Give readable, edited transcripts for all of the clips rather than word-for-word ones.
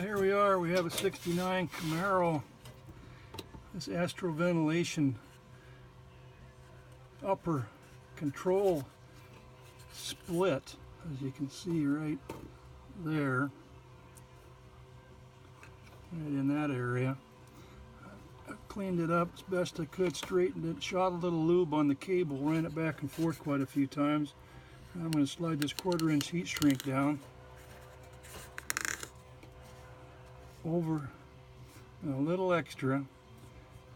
Here we are, we have a 69 Camaro, this Astro Ventilation upper control split, as you can see right there, right in that area. I cleaned it up as best I could, straightened it, shot a little lube on the cable, ran it back and forth quite a few times. I'm going to slide this 1/4-inch heat shrink down over a little extra,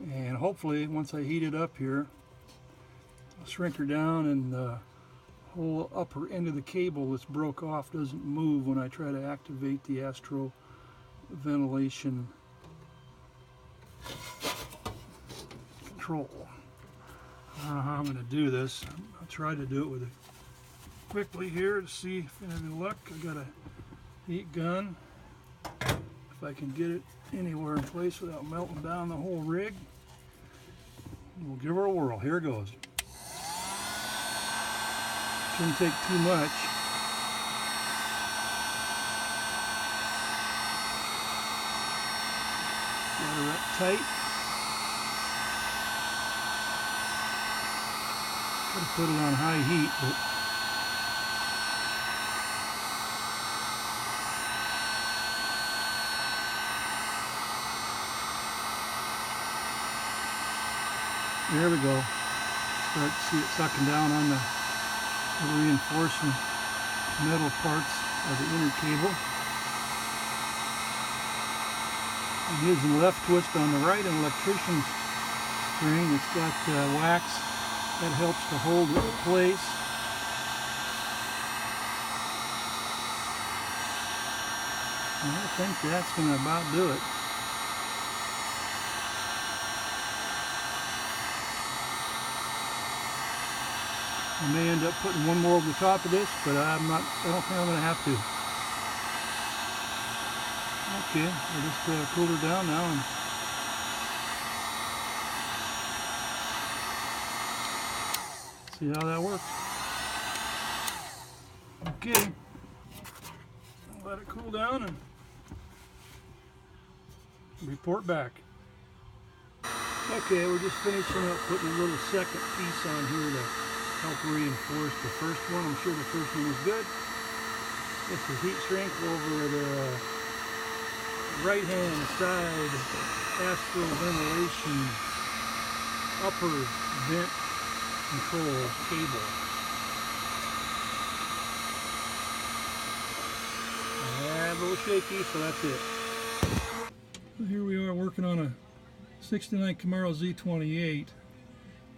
and hopefully once I heat it up here, I'll shrink her down and the whole upper end of the cable that's broke off doesn't move when I try to activate the Astro Ventilation control. I don't know how I'm going to do this. I'll try to do it with it quickly here to see if I have any luck. I got a heat gun. If I can get it anywhere in place without melting down the whole rig, we'll give her a whirl. Here goes. Shouldn't take too much. Got her up tight. Gotta put it on high heat, but there we go. Start to see it sucking down on the reinforcing metal parts of the inner cable. I'm using left twist on the right, an electrician's string that's got wax that helps to hold it in place. And I think that's going to about do it. I may end up putting one more over the top of this, but I don't think I'm going to have to. Okay, I'll just cool her down now and see how that works. Okay, let it cool down and report back. Okay, we're just finishing up putting a little second piece on here to help reinforce the first one. I'm sure the first one was good. This is heat shrink over the right hand side Astro Ventilation upper vent control cable. A little shaky, so that's it. Here we are working on a 69 Camaro Z28.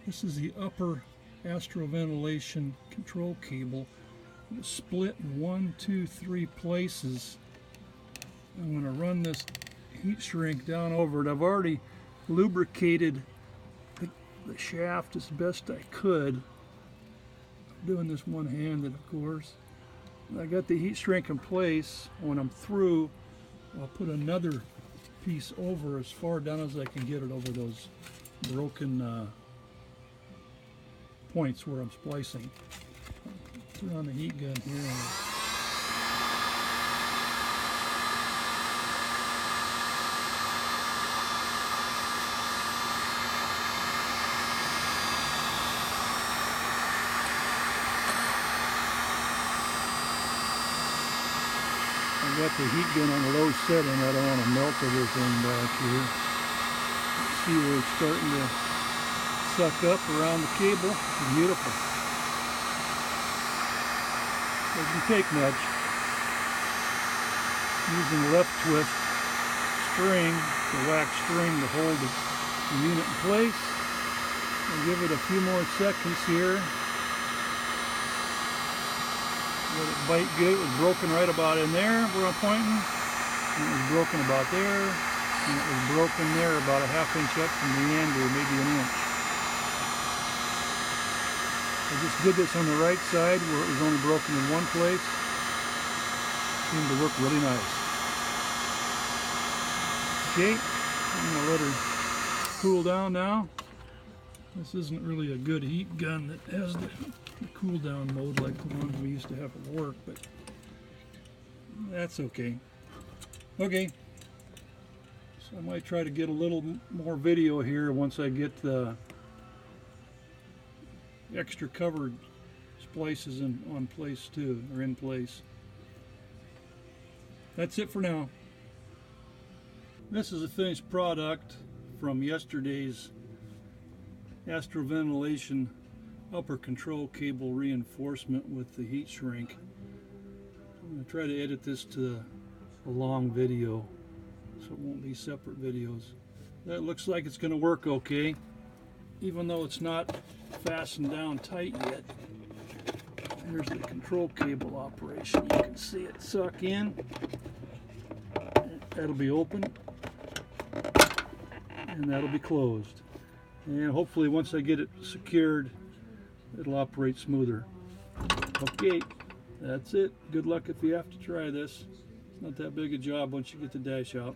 This is the upper Astro Ventilation control cable. It's split in 1, 2, 3 places. I'm going to run this heat shrink down over it. I've already lubricated the shaft as best I could. I'm doing this one-handed, of course. I got the heat shrink in place. When I'm through, I'll put another piece over as far down as I can get it over those broken points where I'm splicing. Turn on the heat gun here. I've got the heat gun on a low setting. I don't want to melt everything back here. See where it's starting to suck up around the cable. Beautiful. Doesn't take much. Using left twist string, the wax string to hold the unit in place. I'll give it a few more seconds here. Let it bite good. It was broken right about in there where I'm pointing. And it was broken about there. And it was broken there about a ½ inch up from the end, or maybe an inch. I just did this on the right side where it was only broken in one place. Seemed to work really nice. Okay, I'm going to let her cool down now. This isn't really a good heat gun that has the cool down mode like the one we used to have at work, but that's okay. Okay, so I might try to get a little more video here once I get the extra covered splices on place too, or in place. That's it for now. This is a finished product from yesterday's Astro Ventilation upper control cable reinforcement with the heat shrink. I'm going to try to edit this to a long video so it won't be separate videos. That looks like it's going to work okay, even though it's not fastened down tight yet. Here's the control cable operation. You can see it suck in. That'll be open and that'll be closed. And hopefully once I get it secured, it'll operate smoother. Okay, that's it. Good luck if you have to try this. It's not that big a job once you get the dash out.